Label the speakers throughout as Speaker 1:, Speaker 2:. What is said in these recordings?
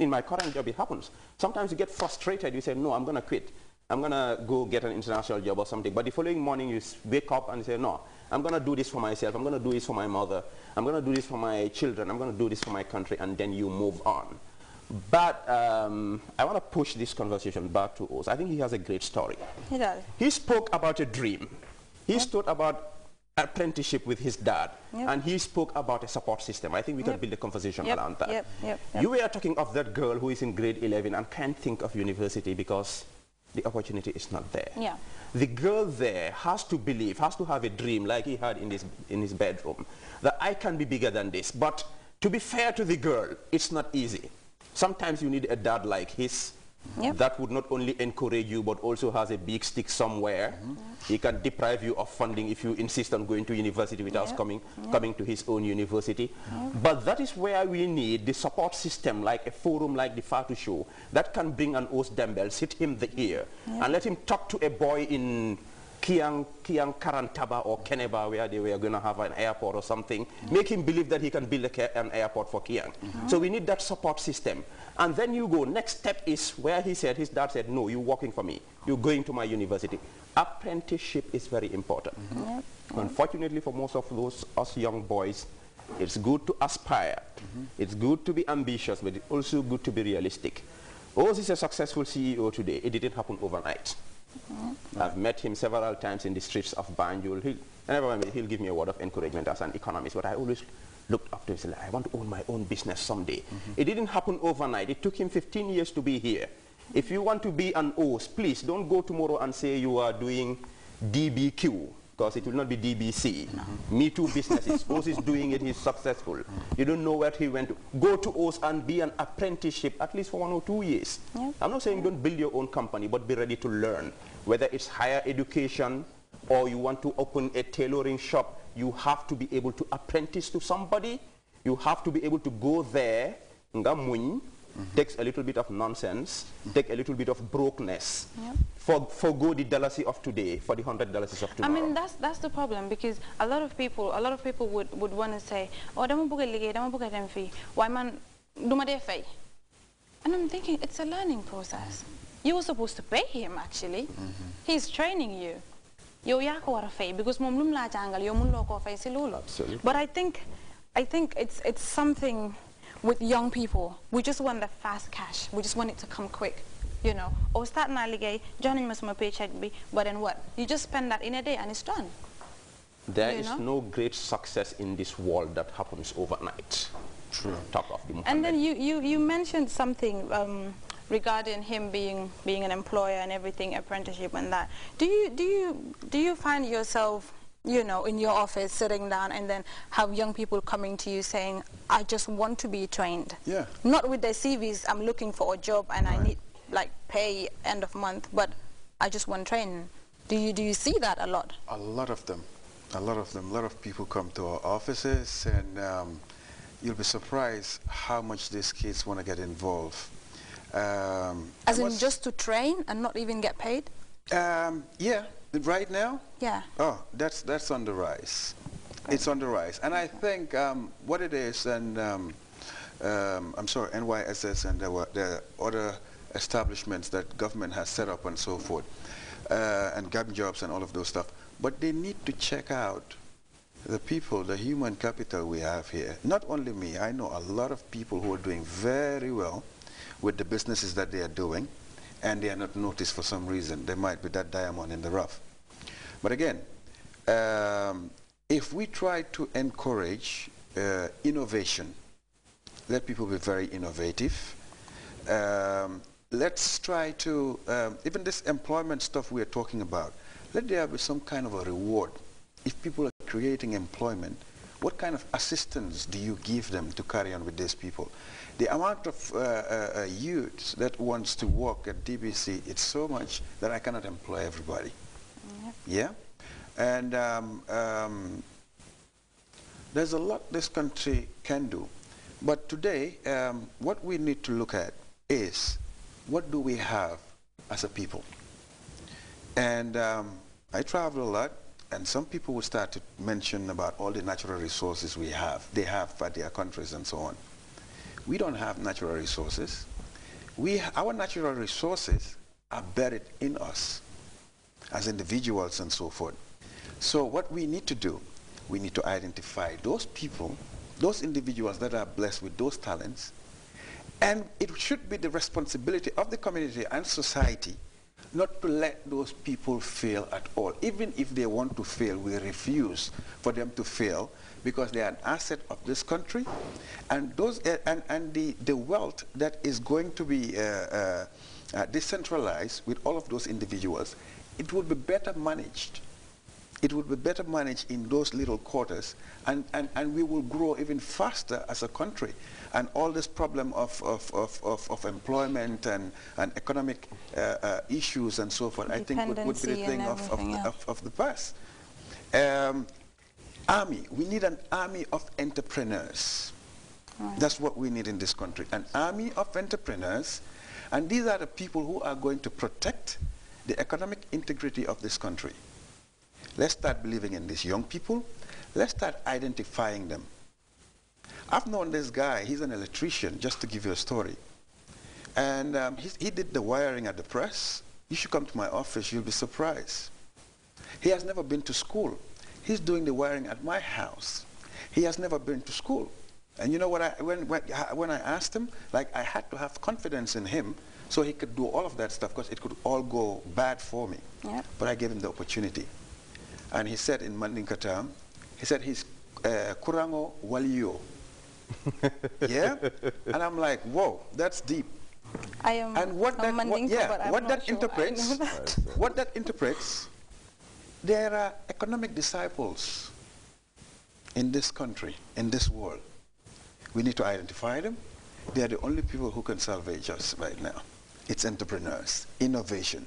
Speaker 1: in my current job, it happens. Sometimes you get frustrated. You say, no, I'm going to quit. I'm going to go get an international job or something. But the following morning, you wake up and say, no, I'm going to do this for myself. I'm going to do this for my mother. I'm going to do this for my children. I'm going to do this for my country. And then you move on. But I want to push this conversation back to Oz. I think he has a great story.
Speaker 2: He does.
Speaker 1: He spoke about a dream. He spoke about apprenticeship with his dad, and he spoke about a support system. I think we can build a conversation around that. You were talking of that girl who is in grade 11 and can't think of university because the opportunity is not there. The girl there has to believe, has to have a dream like he had in his bedroom, that I can be bigger than this. But to be fair to the girl, it's not easy. Sometimes you need a dad like his that would not only encourage you but also has a big stick somewhere. He can deprive you of funding if you insist on going to university without coming to his own university. But that is where we need the support system, like a forum like the Fatu Show, that can bring an Os Dembel, sit him here and let him talk to a boy in Kiang Karantaba or Keneba, where they were going to have an airport or something, make him believe that he can build an airport for Kiang. So we need that support system. And then you go, next step is where he said, his dad said, no, you're working for me. You're going to my university. Apprenticeship is very important. Unfortunately, for most of us young boys, it's good to aspire. It's good to be ambitious, but it's also good to be realistic. Oz is a successful CEO today. It didn't happen overnight. I've met him several times in the streets of Banjul. He'll give me a word of encouragement as an economist, but I always looked up to him and said, I want to own my own business someday. It didn't happen overnight. It took him 15 years to be here. If you want to be an Oz, please don't go tomorrow and say you are doing DBQ, because it will not be DBC. Me Too businesses. Oz is doing it, he's successful. You don't know where he went to. Go to Oz and be an apprenticeship at least for 1 or 2 years. I'm not saying don't build your own company, but be ready to learn. Whether it's higher education or you want to open a tailoring shop, you have to be able to apprentice to somebody. You have to be able to go there, takes a little bit of nonsense, take a little bit of brokenness, forgo the dollars of today for the $100 of tomorrow.
Speaker 2: I mean, that's the problem, because a lot of people would want to say, oh, dama buga ligay, dama buga dem fi, why man duma de fay? And I'm thinking, it's a learning process. You were supposed to pay him, actually. He's training you. Yo yako wara fay, because mom lum la jangal, yo mun loko fay si lulu.
Speaker 1: Absolutely.
Speaker 2: But I think it's something with young people. We just want the fast cash. We just want it to come quick, you know. Or start na ligay, joining my paycheck be, but then what? You just spend that in a day and it's done.
Speaker 1: There is no great success in this world that happens overnight.
Speaker 3: True.
Speaker 1: Talk of the Muhammad.
Speaker 2: And then you mentioned something regarding him being an employer and everything, apprenticeship and that. Do you find yourself, you know, in your office sitting down and then have young people coming to you saying, I just want to be trained? Not with their CVs, I'm looking for a job and I need like pay end of month, but I just want training. Do you see that a lot?
Speaker 3: A lot of them. A lot of them. A lot of people come to our offices, and you'll be surprised how much these kids want to get involved.
Speaker 2: As in just to train and not even get paid?
Speaker 3: Yeah, right now?
Speaker 2: Yeah.
Speaker 3: Oh, that's on the rise. It's on the rise. And I think what it is, and I'm sorry, NYSS and the other establishments that government has set up and so forth, and gap jobs and all of those stuff, but they need to check out the people, the human capital we have here. Not only me, I know a lot of people who are doing very well with the businesses that they are doing, and they are not noticed for some reason. They might be that diamond in the rough. But again, if we try to encourage innovation, let people be very innovative. Let's try to, even this employment stuff we are talking about, let there be some kind of a reward. If people are creating employment, what kind of assistance do you give them to carry on with these people? The amount of youth that wants to work at DBC, it's so much that I cannot employ everybody. Yeah? And there's a lot this country can do. But today, what we need to look at is, what do we have as a people? And I travel a lot, and some people will start to mention about all the natural resources we have, they have for their countries and so on. We don't have natural resources. Our natural resources are buried in us as individuals and so forth. So what we need to do, we need to identify those people, those individuals that are blessed with those talents, and it should be the responsibility of the community and society not to let those people fail at all. Even if they want to fail, we refuse for them to fail because they are an asset of this country, and those and the wealth that is going to be decentralized with all of those individuals, it would be better managed. It would be better managed in those little quarters, and we will grow even faster as a country. And all this problem of employment and economic issues and so forth, I think would be the thing of the past. Army, we need an army of entrepreneurs. Right. That's what we need in this country, an army of entrepreneurs. And these are the people who are going to protect the economic integrity of this country. Let's start believing in these young people. Let's start identifying them. I've known this guy. He's an electrician, just to give you a story. And he did the wiring at the press. You should come to my office. You'll be surprised. He has never been to school. He's doing the wiring at my house. He has never been to school. And you know what? When I asked him, like, I had to have confidence in him so he could do all of that stuff, because it could all go bad for me. Yep. But I gave him the opportunity. And he said in Mandinkatam, he said he's Kurango Waliyo. Yeah? And I'm like, whoa, that's deep.
Speaker 2: I am
Speaker 3: and what that interprets, there are economic disciples in this country, in this world. We need to identify them. They are the only people who can salvage us right now. It's entrepreneurs, innovation.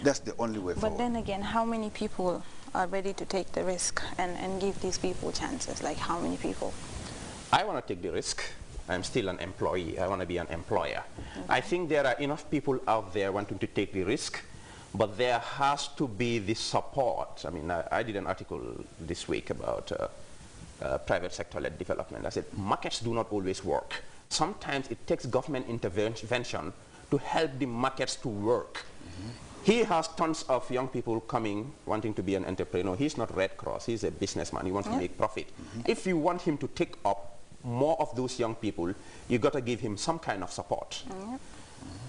Speaker 3: That's the only way forward.
Speaker 2: But then again, how many people are ready to take the risk and give these people chances? Like, how many people?
Speaker 1: I want to take the risk. I'm still an employee. I want to be an employer. Okay. I think there are enough people out there wanting to take the risk, but there has to be the support. I mean, I did an article this week about private sector-led development. I said, markets do not always work. Sometimes it takes government intervention to help the markets to work. Mm-hmm. He has tons of young people coming, wanting to be an entrepreneur. He's not Red Cross. He's a businessman. He wants to make profit. Mm-hmm. If you want him to take up more of those young people, you got to give him some kind of support. Mm-hmm.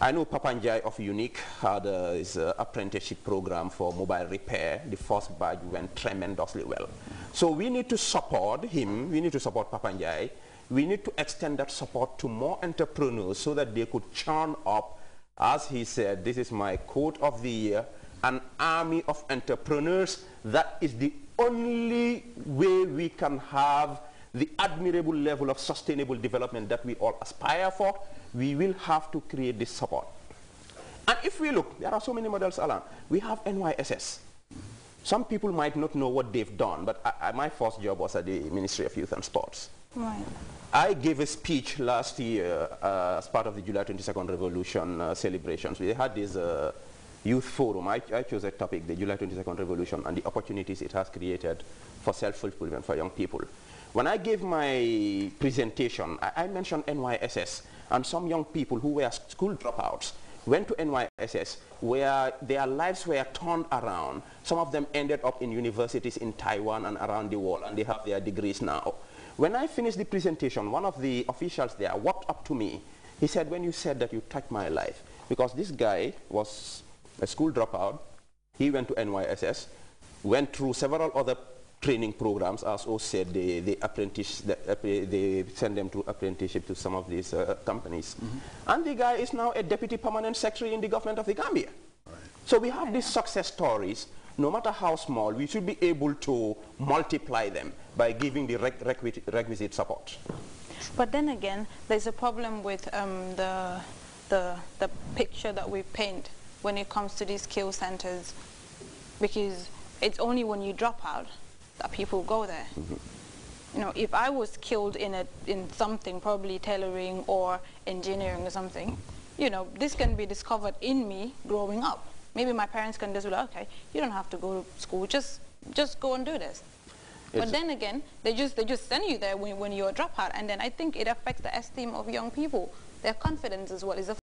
Speaker 1: I know Papanjai of Unique had his apprenticeship program for mobile repair. The first batch went tremendously well. So we need to support him. We need to support Papanjai. We need to extend that support to more entrepreneurs so that they could churn up, as he said, this is my quote of the year, an army of entrepreneurs. That is the only way we can have the admirable level of sustainable development that we all aspire for. We will have to create this support. And if we look, there are so many models, Alan. We have NYSS. Some people might not know what they've done, but my first job was at the Ministry of Youth and Sports. Right. I gave a speech last year as part of the July 22nd Revolution celebrations. We had this youth forum. I chose a topic, the July 22nd Revolution, and the opportunities it has created for self-fulfillment for young people. When I gave my presentation, I mentioned NYSS, and some young people who were school dropouts went to NYSS, where their lives were turned around. Some of them ended up in universities in Taiwan and around the world, and they have their degrees now. When I finished the presentation, one of the officials there walked up to me. He said, when you said that, you touched my life. Because this guy was a school dropout. He went to NYSS, went through several other training programs. As O said, they send them to apprenticeship to some of these companies. Mm-hmm. And the guy is now a deputy permanent secretary in the government of the Gambia. Right. So we have these success stories. No matter how small, we should be able to multiply them by giving the requisite support.
Speaker 2: But then again, there's a problem with the picture that we paint when it comes to these skill centers, because it's only when you drop out that people go there. Mm-hmm. You know, if I was skilled in something, probably tailoring or engineering or something, you know, this can be discovered in me growing up. Maybe my parents can just be like, okay, you don't have to go to school, just go and do this. But then again, they just send you there when you're a dropout, and then I think it affects the esteem of young people. Their confidence as well is